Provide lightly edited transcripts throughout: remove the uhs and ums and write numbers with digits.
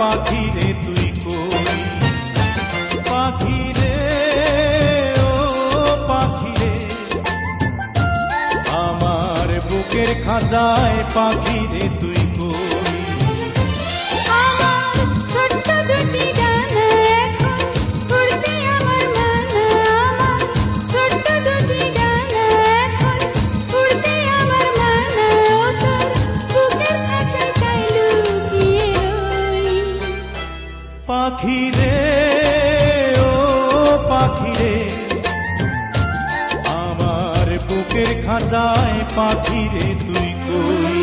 পাখি রে তুই কই? পাখি রে ও পাখি রে, আমার বুকের খাঁচায় পাখি রে তুই কই? আমার ছোট্ট দুটি ডানা এখন উড়তে আমার মানা, আমার ছোট্ট দুটি ডানা এখন উড়তে আমার মানা, ও তোর বুকের খাঁচায় তাই লুকিয়ে রই। পাখি রে ও পাখি রে, আমার বুকের খাঁচায় পাখি রে তুই কই?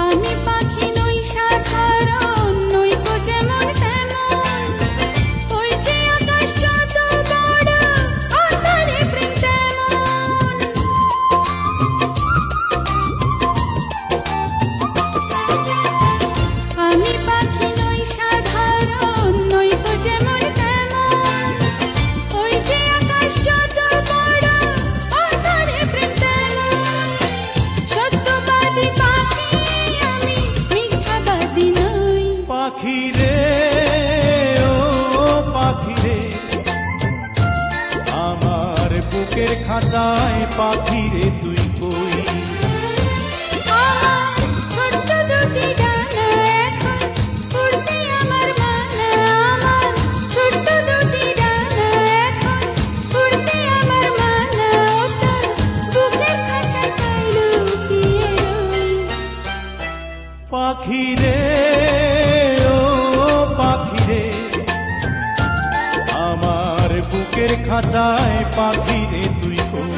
আমি পাখি নই সাধারণ, নই তো যেমন তেমন, ওই যে আকাশ যত বড় আঁধারে প্রেম তেমন। আমি পাখি নই সাধারণ, নই তো যেমন তেমন, ওই যে আকাশ যত বড় আঁধারে প্রেম তেমন। সত্যবাদী পাখি আমি, মিথ্যাবাদী নই। পাখি রে ও পাখি রে, আমার বুকের খাঁচায় পাখি রে তুই কই? আমার ছোট্ট দুটি ডানা এখন উড়তে আমার মানা, আমার ছোট্ট দুটি ডানা এখন উড়তে আমার মানা, ও তোর বুকের খাঁচায় তাই লুকিয়ে রই। পাখি রে ও পাখি রে, আমার বুকের খাঁচায় পাখি রে তুই কই?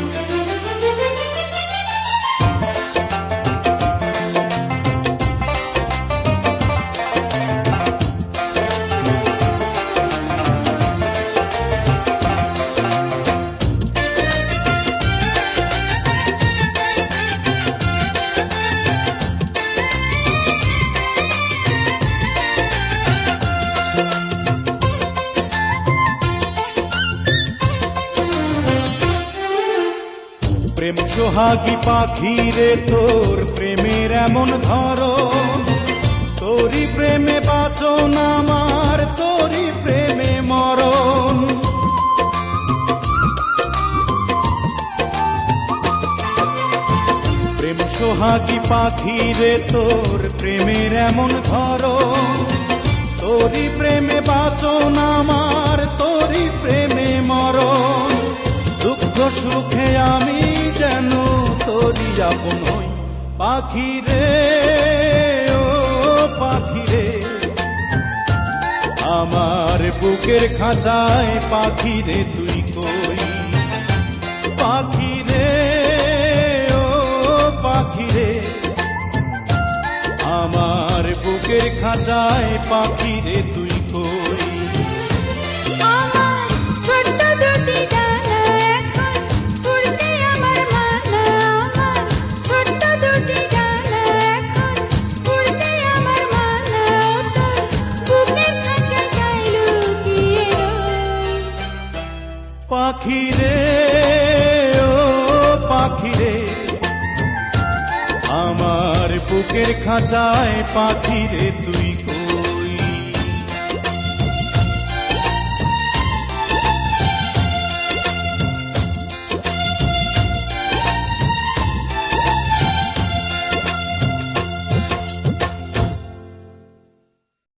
প্রেম সোহাগী পাখি রে, তোর প্রেমের এমন ধরন, তোরই প্রেমে বাঁচন আমার, তোরই প্রেমে মরণ। প্রেম সোহাগী পাখি রে, তোর প্রেমের এমন ধরন, তোরই প্রেমে বাঁচন আমার, তোরই প্রেমে মরণ। দুঃখ সুখে আমি যেন তোরই আপন হই। পাখি রে ও পাখি রে, আমার বুকের খাঁচায় পাখি রে তুই কই? পাখি রে ও পাখি রে, আমার বুকের খাঁচায় পাখি রে তুই কই? আমার ছোট্ট দুটি ডানা এখন উড়তে আমার মানা, আমার ছোট্ট দুটি ডানা এখন উড়তে আমার মানা, ও তোর বুকের খাঁচায় তাই লুকিয়ে রই। পাখি রে ও পাখি রে, আমার বুকের খাঁচায় পাখি রে তুই